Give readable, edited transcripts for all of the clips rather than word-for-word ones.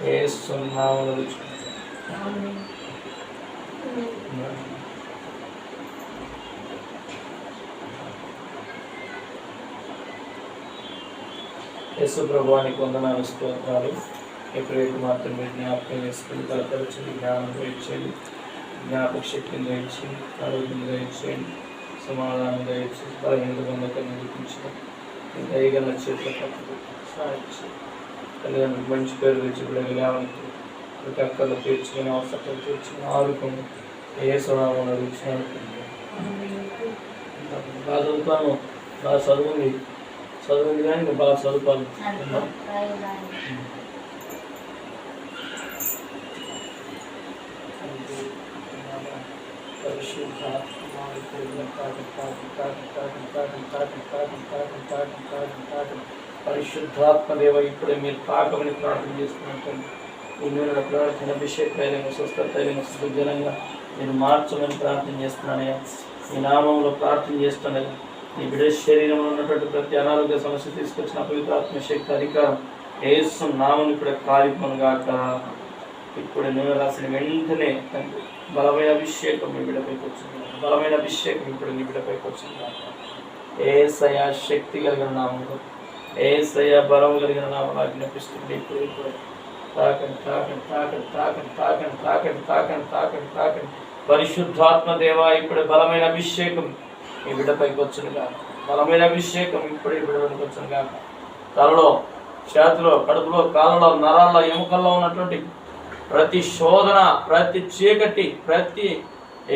యేసు నామములో యేసు ప్రభువానికి వందనాలు, స్తోత్రాలు. ఎప్పుడైతే మాత్రం మీరు జ్ఞాపకం చేసుకుని తలపరచండి, జ్ఞానం దయచేయండి, జ్ఞాపక శక్తిని దయచేయండి, ఆరోగ్యం దయచేయండి, సమాధానం దయచేసి బలహీనత బంధకాన్ని చూపించిన దయగల చేతుల పట్టుకు సాధించి తల్లిదండ్రులకు మంచి పేరు తెచ్చి బిడ్డలు లేవనెత్తి ప్రతి అక్కర్లు తీర్చుకుని అవసరం తీర్చుకుని ఆదుకొని ఏ స్వభావం అడిగినాను. బాగా చదువుతాను, బాగా చదువుంది కానీ నువ్వు బాగా చదువుతాను. పరిశుద్ధాత్మ దేవ, ఇప్పుడే మీరు తాకమని ప్రార్థన చేస్తున్నట్టు నేను ప్రార్థన అభిషేకమైన స్వస్థతైన సుజనంగా మీరు మార్చమని ప్రార్థన చేస్తున్నానయ్యా. ఈ నామంలో ప్రార్థన చేస్తున్నాయి. ఈ బిడ్డ శరీరంలో ఉన్నటువంటి ప్రతి అనారోగ్య సమస్య తీసుకొచ్చిన పవిత్రాత్మ శక్తి అధికారం యేసు నామం ఇప్పుడే కాలిపోనుగాక. ఇప్పుడు నేను రాసిన వెంటనే బలమైన అభిషేకం మీ బిడ్డపైకి వచ్చింది, బలమైన అభిషేకం ఇప్పుడు నీ బిడ్డపైకి వచ్చింది. యేసయ్య శక్తి కలిగిన నామంలో, యేసయ్య బలం కలిగిన నామం ఆజ్ఞాపిస్తుంది. ఇప్పుడు తాకండి తాకండి తాకండి తాకండి తాకండి తాకండి తాకండి తాకండి తాకండి. పరిశుద్ధాత్మ దేవ, ఇప్పుడే బలమైన అభిషేకం ఈ బిడ్డపైకి వచ్చునుగా, బలమైన అభిషేకం ఇప్పుడు ఈ బిడ్డపైకి వచ్చునుగా. తలలో, చేతిలో, కడుపులో, కాళ్ళలో, నరాల్లో, ఎముకల్లో ఉన్నటువంటి ప్రతి శోధన, ప్రతి చీకటి, ప్రతి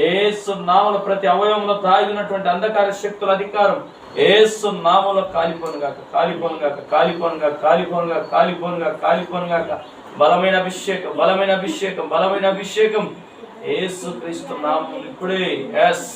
యేసు నామములో ప్రతి అవయవంలో దాగినటువంటి అంధకార శక్తుల అధికారం యేసు నామములో కాలిపోనుగాక, కాలిపోనుగాక, కాలిపోనుగాక, కాలిపోనుగాక, కాలిపోనుగాక, కాలిపోనుగాక. బలమైన అభిషేకం, బలమైన అభిషేకం, బలమైన అభిషేకం యేసు క్రీస్తు నామములో ఇప్పుడే. ఎస్